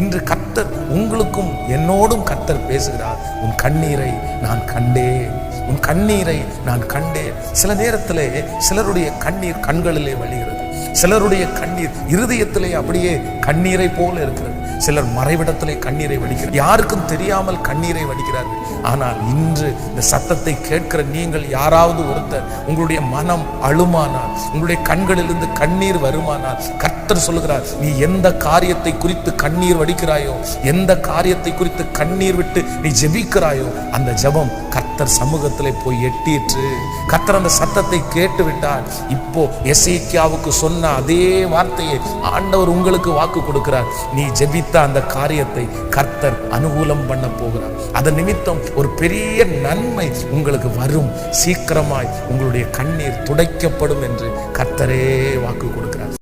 இன்று கர்த்தர் உங்களுக்கும் என்னோடும் கர்த்தர் பேசுகிறார். உன் கண்ணீரை நான் கண்டேன், உன் கண்ணீரை நான் கண்டேன். சில நேரத்திலே சிலருடைய கண்ணீர் கண்களிலே வழிகிறது, சிலருடைய கண்ணீர் இருதயத்திலே அப்படியே கண்ணீரை போல இருக்கிறது. சிலர் மறைவிடத்திலே கண்ணீரை வடிக்கிறார், யாருக்கும் தெரியாமல் கண்ணீரை வடிக்கிறார்கள். ஆனால் இன்று இந்த சத்தத்தை கேட்கிற நீங்கள் யாராவது ஒருத்தர் உங்களுடைய மனம் அழுமானால், உங்களுடைய கண்களிலிருந்து கண்ணீர் வருமானால், கர்த்தர் சொல்லுகிறார், நீ எந்த காரியத்தை குறித்து கண்ணீர் வடிக்கிறாயோ, எந்த காரியத்தை குறித்து கண்ணீர் விட்டு நீ ஜெபிக்கிறாயோ, அந்த ஜெபம் கர்த்தர் சமூகத்திலே போய் எட்டிற்று. கர்த்தர் அந்த சத்தத்தை கேட்டு விட்டார். இப்போ எசேக்கியாவுக்கு சொன்ன அதே வார்த்தையை ஆண்டவர் உங்களுக்கு வாக்கு கொடுக்கிறார். நீ ஜெபித்த அந்த காரியத்தை கர்த்தர் அனுகூலம் பண்ண போகிறார். அதன் நிமித்தம் ஒரு பெரிய நன்மை உங்களுக்கு வரும். சீக்கிரமாய் உங்களுடைய கண்ணீர் துடைக்கப்படும் என்று கர்த்தரே வாக்கு கொடுக்கிறார்.